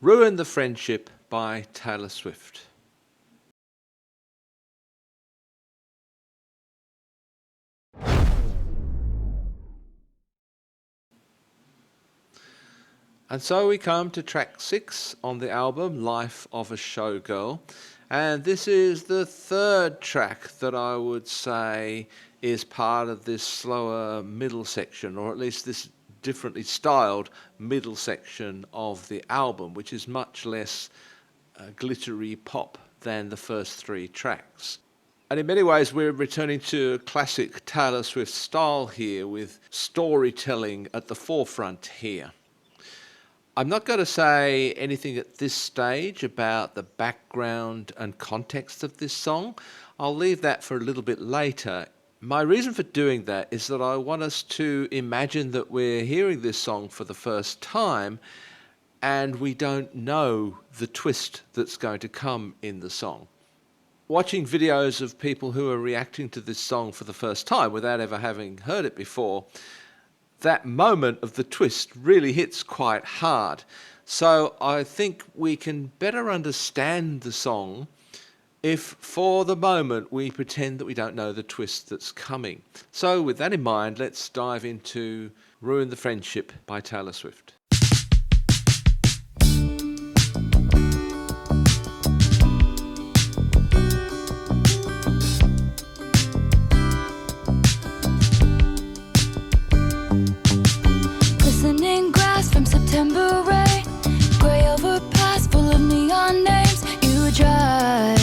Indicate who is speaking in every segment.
Speaker 1: Ruin the Friendship by Taylor Swift. And so we come to track 6 on the album, Life of a Showgirl. And this is the third track that I would say is part of this slower middle section, or at least this differently styled middle section of the album, which is much less glittery pop than the first 3 tracks. And in many ways, we're returning to classic Taylor Swift style here, with storytelling at the forefront here. I'm not going to say anything at this stage about the background and context of this song. I'll leave that for a little bit later. My reason for doing that is that I want us to imagine that we're hearing this song for the first time and we don't know the twist that's going to come in the song. Watching videos of people who are reacting to this song for the first time without ever having heard it before, that moment of the twist really hits quite hard. So I think we can better understand the song if for the moment we pretend that we don't know the twist that's coming. So with that in mind, let's dive into Ruin the Friendship by Taylor Swift.
Speaker 2: September rain, grey overpass full of neon names. You drive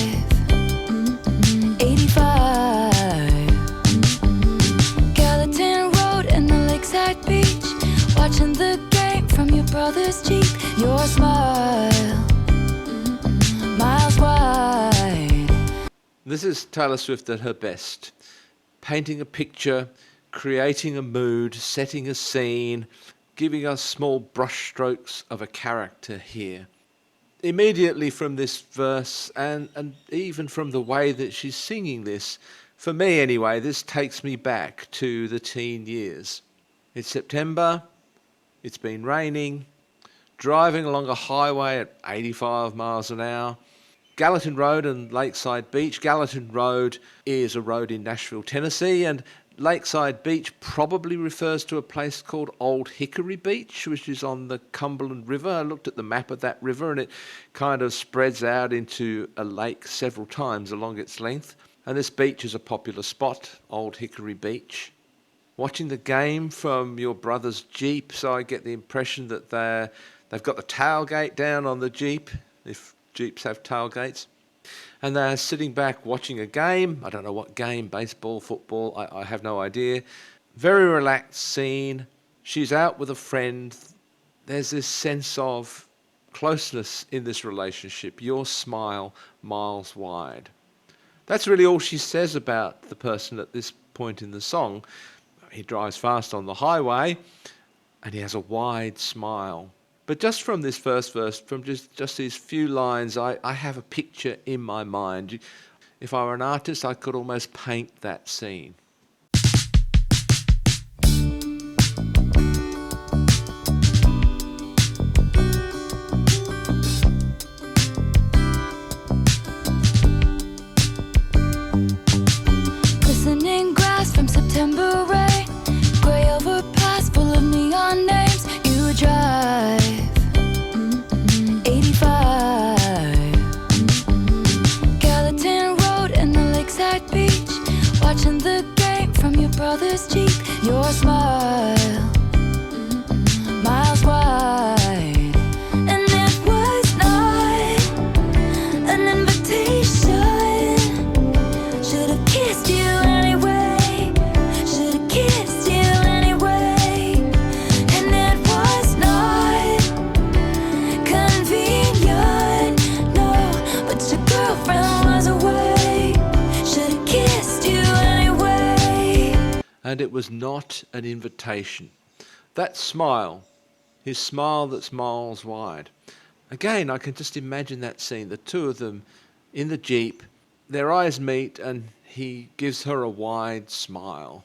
Speaker 2: 85, Gallatin Road and the lakeside beach, watching the game from your brother's Jeep. Your smile, miles wide.
Speaker 1: This is Taylor Swift at her best, painting a picture, creating a mood, setting a scene, giving us small brushstrokes of a character here. Immediately from this verse, and even from the way that she's singing this, for me anyway, this takes me back to the teen years. It's September, it's been raining, driving along a highway at 85 miles an hour, Gallatin Road and Lakeside Beach. Gallatin Road is a road in Nashville, Tennessee, and Lakeside Beach probably refers to a place called Old Hickory Beach, which is on the Cumberland River. I looked at the map of that river and it kind of spreads out into a lake several times along its length. And this beach is a popular spot, Old Hickory Beach. Watching the game from your brother's Jeep, so I get the impression that they've got the tailgate down on the Jeep, if Jeeps have tailgates. And they're sitting back watching a game. I don't know what game, baseball, football, I have no idea. Very relaxed scene. She's out with a friend. There's this sense of closeness in this relationship. Your smile, miles wide. That's really all she says about the person at this point in the song. He drives fast on the highway and he has a wide smile. But just from this first verse, from just these few lines, I have a picture in my mind. If I were an artist, I could almost paint that scene.
Speaker 2: Glistening grass from September rain, grey overpass full of neon names. You drive 85, Gallatin Road and the lakeside beach, watching the game from your brother's Jeep. Your smile, miles wide. And it was not an invitation. Should have kissed you anyway. Should have kissed you anyway. And it was not convenient, no, but your girlfriend was away. Should have kissed you anyway.
Speaker 1: And it was not an invitation. That smile, his smile that's miles wide. Again, I can just imagine that scene, the two of them in the Jeep, their eyes meet and he gives her a wide smile.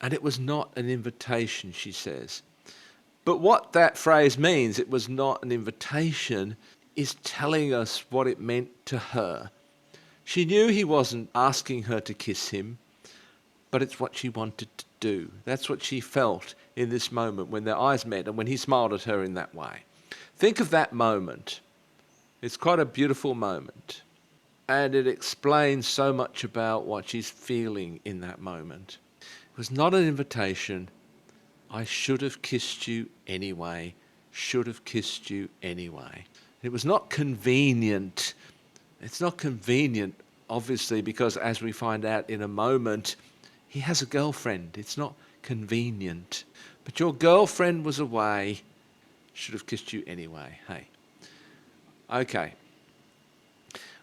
Speaker 1: And it was not an invitation, she says. But what that phrase means, it was not an invitation, is telling us what it meant to her. She knew he wasn't asking her to kiss him, but it's what she wanted to do. That's what she felt in this moment when their eyes met and when he smiled at her in that way. Think of that moment. It's quite a beautiful moment. And it explains so much about what she's feeling in that moment. It was not an invitation. I should have kissed you anyway. Should have kissed you anyway. It was not convenient. It's not convenient, obviously, because as we find out in a moment, he has a girlfriend. It's not convenient. But your girlfriend was away. Should have kissed you anyway. Hey. Okay.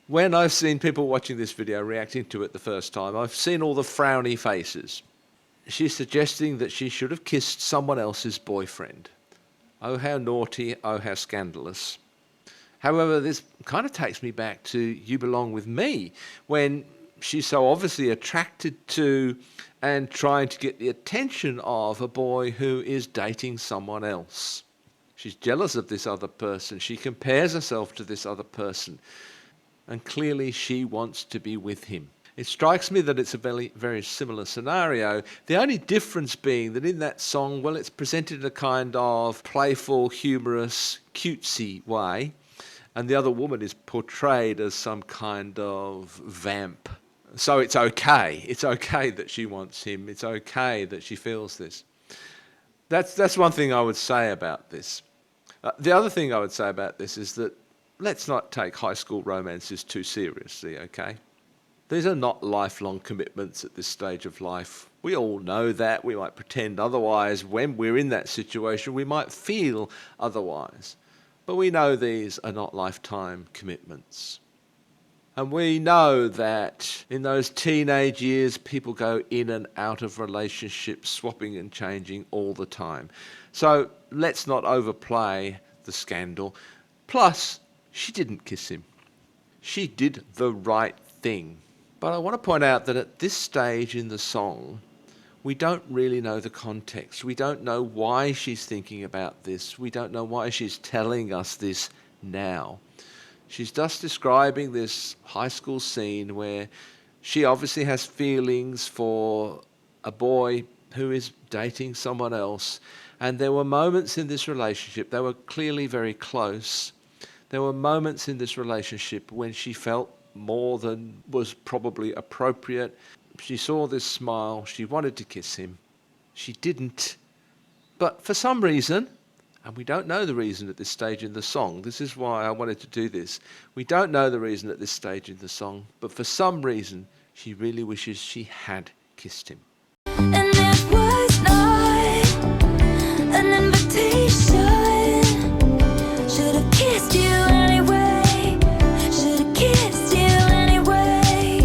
Speaker 1: When I've seen people watching this video reacting to it the first time, I've seen all the frowny faces. She's suggesting that she should have kissed someone else's boyfriend. Oh, how naughty. Oh, how scandalous. However, this kind of takes me back to You Belong With Me, when she's so obviously attracted to and trying to get the attention of a boy who is dating someone else. She's jealous of this other person. She compares herself to this other person. And clearly she wants to be with him. It strikes me that it's a very, very similar scenario. The only difference being that in that song, well, it's presented in a kind of playful, humorous, cutesy way. And the other woman is portrayed as some kind of vamp. So it's okay. It's okay that she wants him. It's okay that she feels this. That's one thing I would say about this. The other thing I would say about this is that let's not take high school romances too seriously, okay? These are not lifelong commitments at this stage of life. We all know that. We might pretend otherwise. When we're in that situation, we might feel otherwise. But we know these are not lifetime commitments. And we know that in those teenage years, people go in and out of relationships, swapping and changing all the time. So let's not overplay the scandal. Plus, she didn't kiss him. She did the right thing. But I want to point out that at this stage in the song, we don't really know the context. We don't know why she's thinking about this. We don't know why she's telling us this now. She's just describing this high school scene where she obviously has feelings for a boy who is dating someone else. And there were moments in this relationship, they were clearly very close. There were moments in this relationship when she felt more than was probably appropriate. She saw this smile. She wanted to kiss him. She didn't. But for some reason, and we don't know the reason at this stage in the song, this is why I wanted to do this. We don't know the reason at this stage in the song, but for some reason, she really wishes she had kissed him.
Speaker 2: And it was not an invitation. Should have kissed you anyway. Should have kissed you anyway.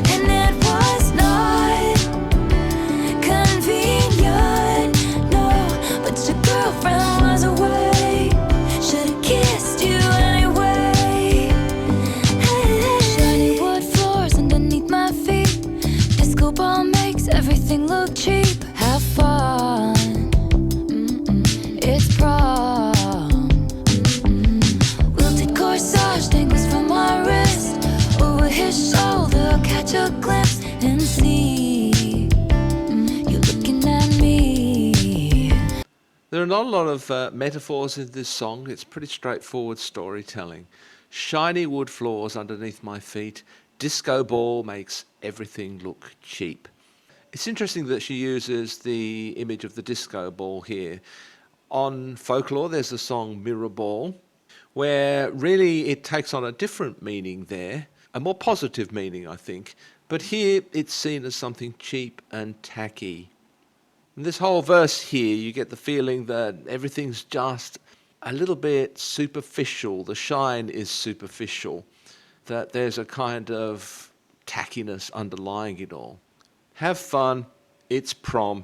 Speaker 2: And it was not convenient, no. But your girlfriend was away. Should have kissed you anyway. Shiny wood floors underneath my feet. Disco ball makes everything look cheap. Have fun. It's prom. Wilted corsage dangles from my wrist. Over his shoulder, catch a glimpse and see you looking at me.
Speaker 1: There are not a lot of metaphors in this song. It's pretty straightforward storytelling. Shiny wood floors underneath my feet. Disco ball makes everything look cheap. It's interesting that she uses the image of the disco ball here. On Folklore, there's the song Mirror Ball, where really it takes on a different meaning there, a more positive meaning, I think. But here it's seen as something cheap and tacky. In this whole verse here, you get the feeling that everything's just a little bit superficial. The shine is superficial, that there's a kind of tackiness underlying it all. Have fun, it's prom.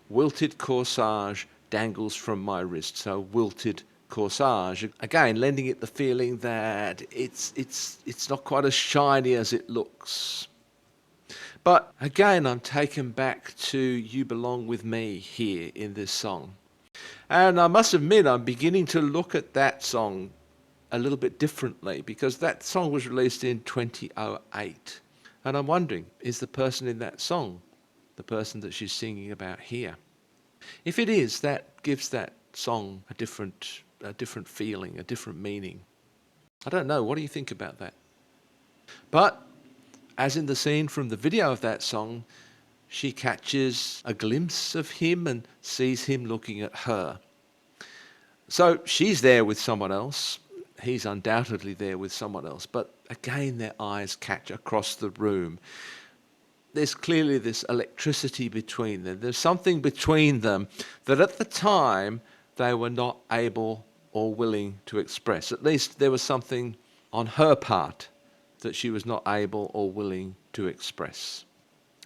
Speaker 1: Wilted corsage dangles from my wrist. So wilted corsage, again lending it the feeling that it's not quite as shiny as it looks. But again, I'm taken back to You Belong With Me here in this song. And I must admit, I'm beginning to look at that song a little bit differently, because that song was released in 2008. And I'm wondering, is the person in that song the person that she's singing about here? If it is, that gives that song a different feeling, a different meaning. I don't know. What do you think about that? But as in the scene from the video of that song, she catches a glimpse of him and sees him looking at her. So she's there with someone else. He's undoubtedly there with someone else. But again, their eyes catch across the room. There's clearly this electricity between them. There's something between them that at the time they were not able or willing to express. At least there was something on her part that she was not able or willing to express.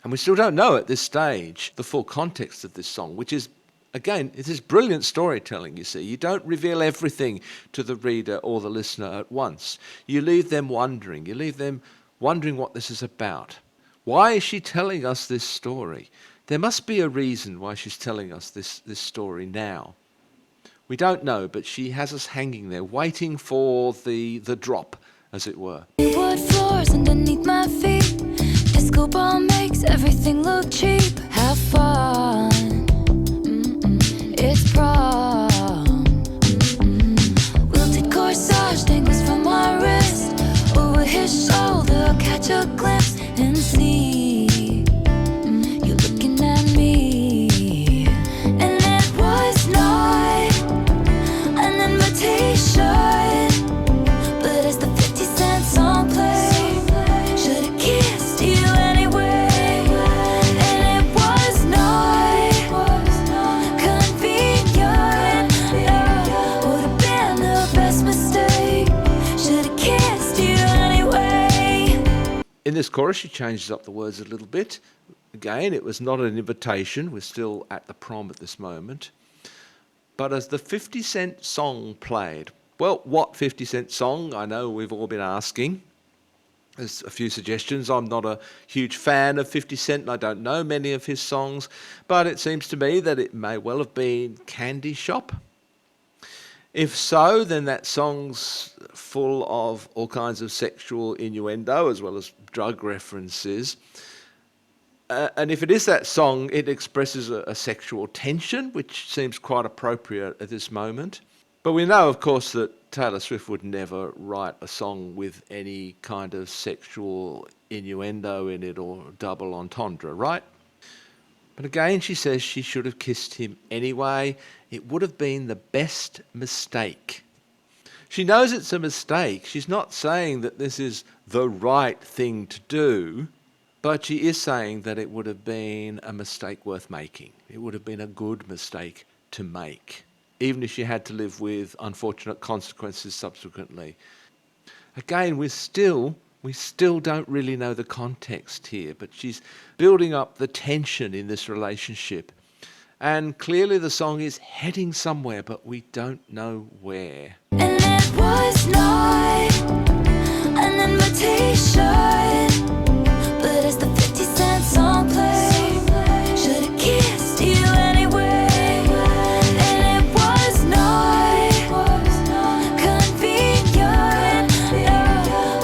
Speaker 1: And we still don't know at this stage the full context of this song, which is, again, it is brilliant storytelling, you see. You don't reveal everything to the reader or the listener at once. You leave them wondering. You leave them wondering what this is about. Why is she telling us this story? There must be a reason why she's telling us this story now. We don't know, but she has us hanging there, waiting for the drop, as it were.
Speaker 2: Wood floors underneath my feet. Disco ball makes everything look cheap. Have fun. It's prom. Wilted corsage dangles from my wrist. Over his shoulder, I'll catch a glimpse and see you looking at me. And it was not an invitation, but as the 50-cent song played, should've kissed you anyway. And it was not convenient, would've been the best mistake. Should've kissed you anyway.
Speaker 1: In this chorus, she changes up the words a little bit. Again, it was not an invitation. We're still at the prom at this moment. But as the 50-cent song played, well, what 50-cent song? I know we've all been asking. There's a few suggestions. I'm not a huge fan of 50 Cent, and I don't know many of his songs, but it seems to me that it may well have been Candy Shop. If so, then that song's full of all kinds of sexual innuendo as well as drug references. And if it is that song, it expresses a sexual tension, which seems quite appropriate at this moment. But we know, of course, that Taylor Swift would never write a song with any kind of sexual innuendo in it or double entendre, right? But again, she says she should have kissed him anyway. It would have been the best mistake. She knows it's a mistake. She's not saying that this is the right thing to do, but she is saying that it would have been a mistake worth making. It would have been a good mistake to make, even if she had to live with unfortunate consequences subsequently. Again, we still don't really know the context here, but she's building up the tension in this relationship. And clearly the song is heading somewhere, but we don't know where.
Speaker 2: And it was not an invitation, but as the 50-cent song played, should've kissed you anyway. And it was not convenient,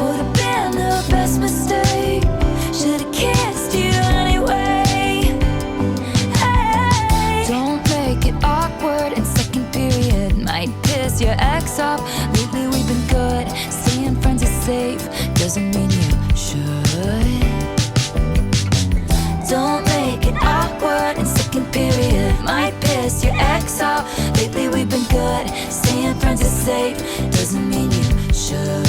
Speaker 2: would've been the best mistake. Should've kissed you anyway. Hey. Don't make it awkward in second period. Might piss your ex off. Lately we've been good. Staying friends is safe. Doesn't mean you should. Don't make it awkward in second period. Might piss your ex off. Lately we've been good. Staying friends is safe. Doesn't mean you should.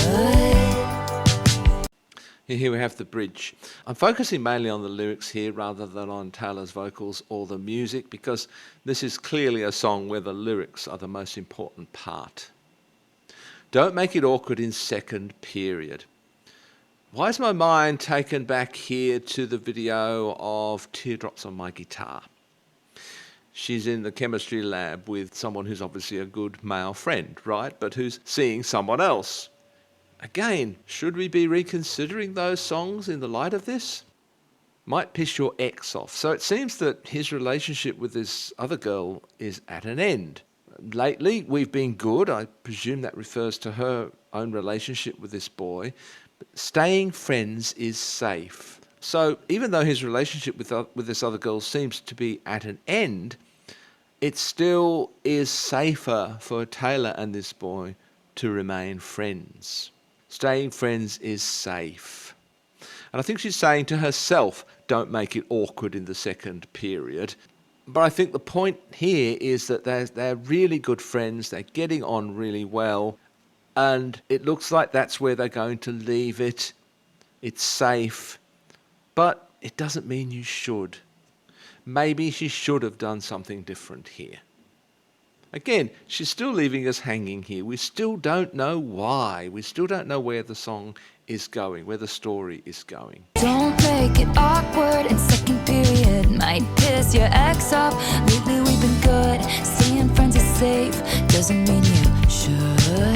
Speaker 1: Here we have the bridge. I'm focusing mainly on the lyrics here rather than on Taylor's vocals or the music, because this is clearly a song where the lyrics are the most important part. Don't make it awkward in second period. Why is my mind taken back here to the video of Teardrops on My Guitar? She's in the chemistry lab with someone who's obviously a good male friend, right? But who's seeing someone else. Again, should we be reconsidering those songs in the light of this? Might piss your ex off. So it seems that his relationship with this other girl is at an end. Lately, we've been good. I presume that refers to her own relationship with this boy. But staying friends is safe. So even though his relationship with this other girl seems to be at an end, it still is safer for Taylor and this boy to remain friends. Staying friends is safe. And I think she's saying to herself, don't make it awkward in the second period. But I think the point here is that they're really good friends, they're getting on really well, and it looks like that's where they're going to leave it. It's safe, but it doesn't mean you should. Maybe she should have done something different here. Again, she's still leaving us hanging here. We still don't know why. We still don't know where the song is going, where the story is going.
Speaker 2: Don't make it awkward in second period. Might piss your ex off. Lately we've been good. Staying friends is safe. Doesn't mean you should.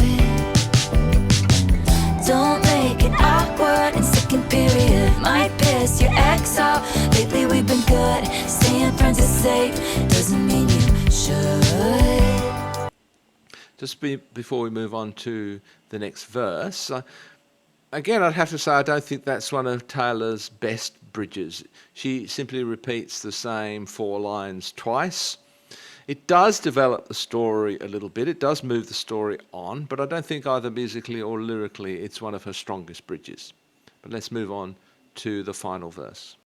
Speaker 2: Don't make it awkward in second period. Might piss your ex off. Lately we've been good. Staying friends is safe. Doesn't mean you should.
Speaker 1: Just before we move on to the next verse, again, I'd have to say I don't think that's one of Taylor's best bridges. She simply repeats the same 4 lines twice. It does develop the story a little bit. It does move the story on, but I don't think either musically or lyrically it's one of her strongest bridges. But let's move on to the final verse.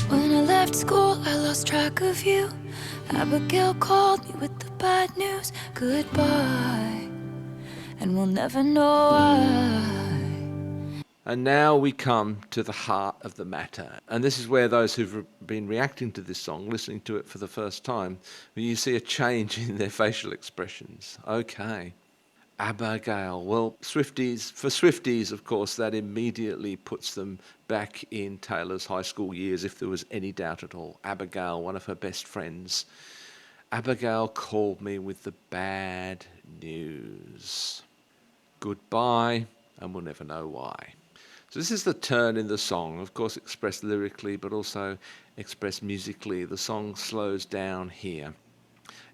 Speaker 2: When I left school, I lost track of you. Abigail called me with the bad news. Goodbye, and we'll never know why.
Speaker 1: And now we come to the heart of the matter. And this is where those who've been reacting to this song, listening to it for the first time, you see a change in their facial expressions. Okay, Abigail. Well, for Swifties, of course, that immediately puts them back in Taylor's high school years, if there was any doubt at all. Abigail, one of her best friends. Abigail called me with the bad news. Goodbye, and we'll never know why. So this is the turn in the song, of course expressed lyrically, but also expressed musically. The song slows down here.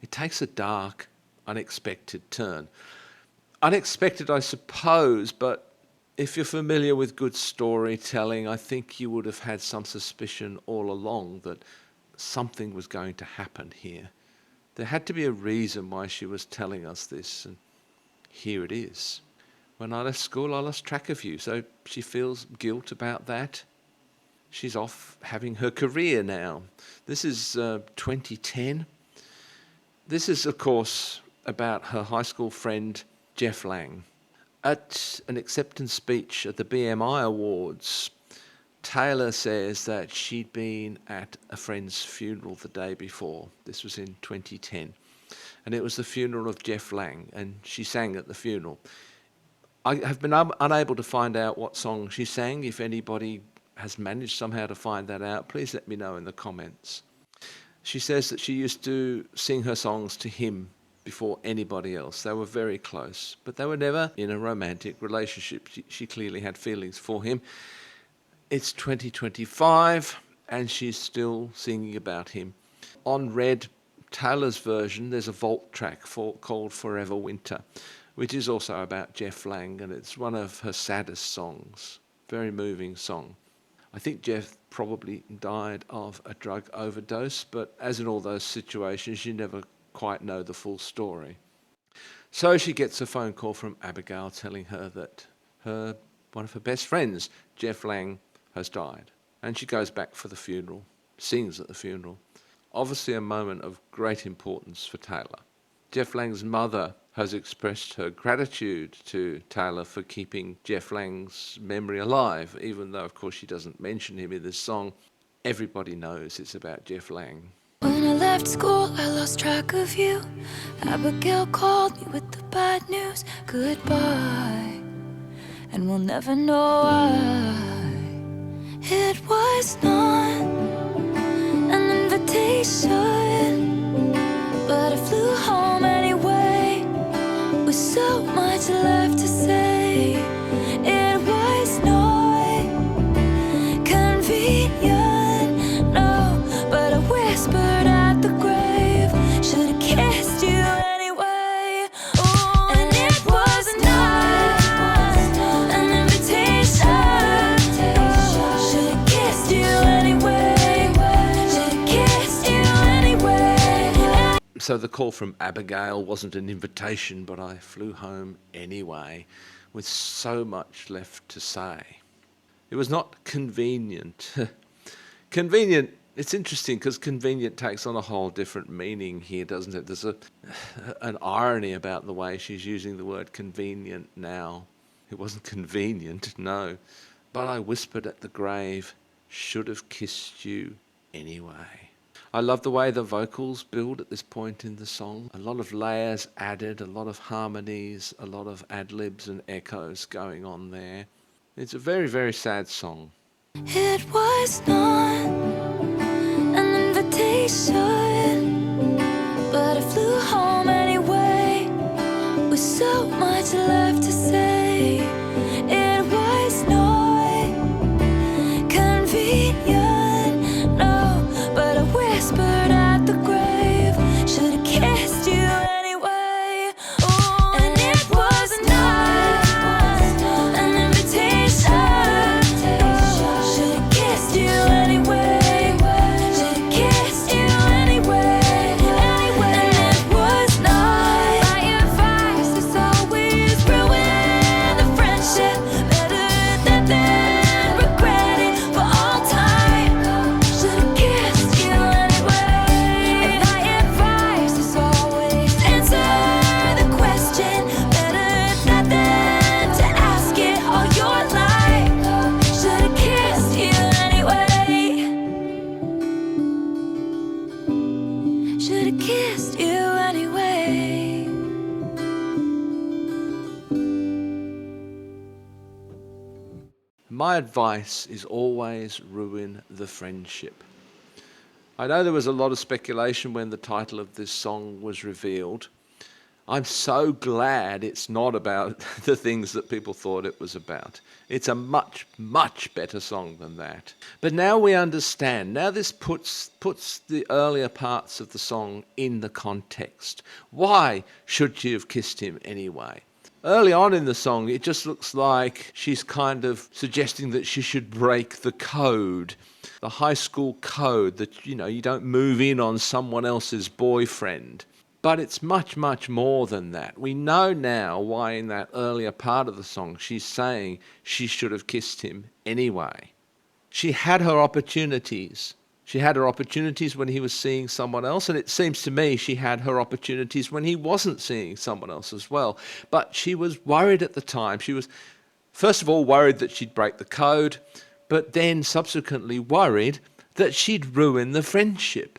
Speaker 1: It takes a dark, unexpected turn. Unexpected, I suppose, but if you're familiar with good storytelling, I think you would have had some suspicion all along that something was going to happen here. There had to be a reason why she was telling us this, and here it is. When I left school, I lost track of you. So she feels guilt about that. She's off having her career now. This is 2010. This is, of course, about her high school friend, Jeff Lang. At an acceptance speech at the BMI Awards, Taylor says that she'd been at a friend's funeral the day before. This was in 2010. And it was the funeral of Jeff Lang, and she sang at the funeral. I have been unable to find out what song she sang. If anybody has managed somehow to find that out, please let me know in the comments. She says that she used to sing her songs to him before anybody else. They were very close, but they were never in a romantic relationship. She clearly had feelings for him. It's 2025, and she's still singing about him. On Red, Taylor's version, there's a vault track called Forever Winter, which is also about Jeff Lang, and it's one of her saddest songs. Very moving song. I think Jeff probably died of a drug overdose, but as in all those situations, you never quite know the full story. So she gets a phone call from Abigail telling her that one of her best friends, Jeff Lang, has died. And she goes back for the funeral, sings at the funeral. Obviously a moment of great importance for Taylor. Jeff Lang's mother has expressed her gratitude to Taylor for keeping Jeff Lang's memory alive, even though, of course, she doesn't mention him in this song. Everybody knows it's about Jeff Lang.
Speaker 2: When I left school, I lost track of you. Abigail called me with the bad news. Goodbye, and we'll never know why. It was not an invitation, but I flew home anyway, with so much left to say. It was not convenient, no, but I whispered at the grave. Should've kissed you anyway.
Speaker 1: So the call from Abigail wasn't an invitation, but I flew home anyway, with so much left to say. It was not convenient. Convenient, it's interesting because convenient takes on a whole different meaning here, doesn't it? There's an irony about the way she's using the word convenient now. It wasn't convenient, no. But I whispered at the grave, should have kissed you anyway. I love the way the vocals build at this point in the song. A lot of layers added, a lot of harmonies, a lot of ad-libs and echoes going on there. It's a very, very sad song.
Speaker 2: It was not an invitation, but I flew home anyway, with so much left to say. It was not convenient, no, but I whispered at the grave, should've kissed you anyway. Ooh, and it was not an invitation, should've kissed you anyway, should've kissed you anyway, anyway. And it was not my advice, it's always ruin the friendship, better than regret it for all time. Should've kissed you anyway. And my advice is always answer the question, better than to ask it all your life. Should've kissed you anyway. Should've kissed you anyway.
Speaker 1: My advice is always ruin the friendship. I know there was a lot of speculation when the title of this song was revealed. I'm so glad it's not about the things that people thought it was about. It's a much, much better song than that. But now we understand. Now this puts the earlier parts of the song in the context. Why should she have kissed him anyway? Early on in the song, it just looks like she's kind of suggesting that she should break the code, the high school code that, you don't move in on someone else's boyfriend. But it's much, much more than that. We know now why in that earlier part of the song she's saying she should have kissed him anyway. She had her opportunities. She had her opportunities when he was seeing someone else, and it seems to me she had her opportunities when he wasn't seeing someone else as well. But she was worried at the time. She was, first of all, worried that she'd break the code, but then subsequently worried that she'd ruin the friendship,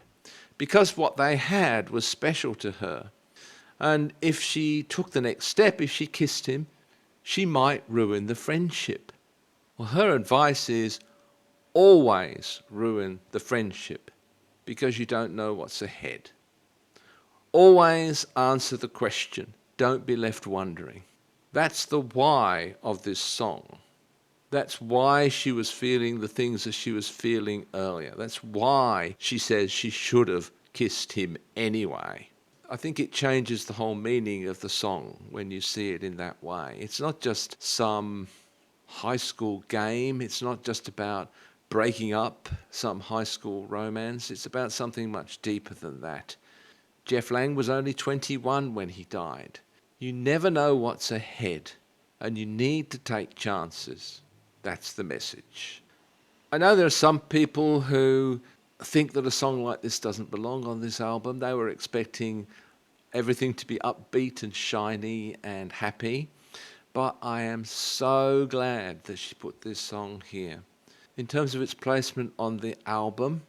Speaker 1: because what they had was special to her. And if she took the next step, if she kissed him, she might ruin the friendship. Well, her advice is always ruin the friendship, because you don't know what's ahead. Always answer the question. Don't be left wondering. That's the why of this song. That's why she was feeling the things that she was feeling earlier. That's why she says she should have kissed him anyway. I think it changes the whole meaning of the song when you see it in that way. It's not just some high school game. It's not just about breaking up some high school romance. It's about something much deeper than that. Jeff Lang was only 21 when he died. You never know what's ahead, and you need to take chances. That's the message. I know there are some people who think that a song like this doesn't belong on this album. They were expecting everything to be upbeat and shiny and happy. But I am so glad that she put this song here. In terms of its placement on the album,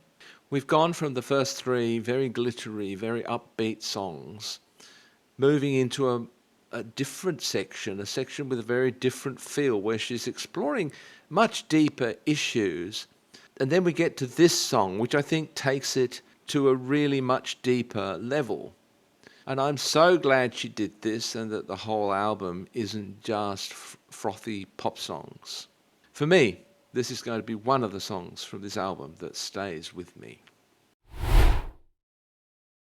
Speaker 1: we've gone from the first three very glittery, very upbeat songs, moving into a different section, a section with a very different feel, where she's exploring much deeper issues. And then we get to this song, which I think takes it to a really much deeper level. And I'm so glad she did this, and that the whole album isn't just frothy pop songs. For me, this is going to be one of the songs from this album that stays with me.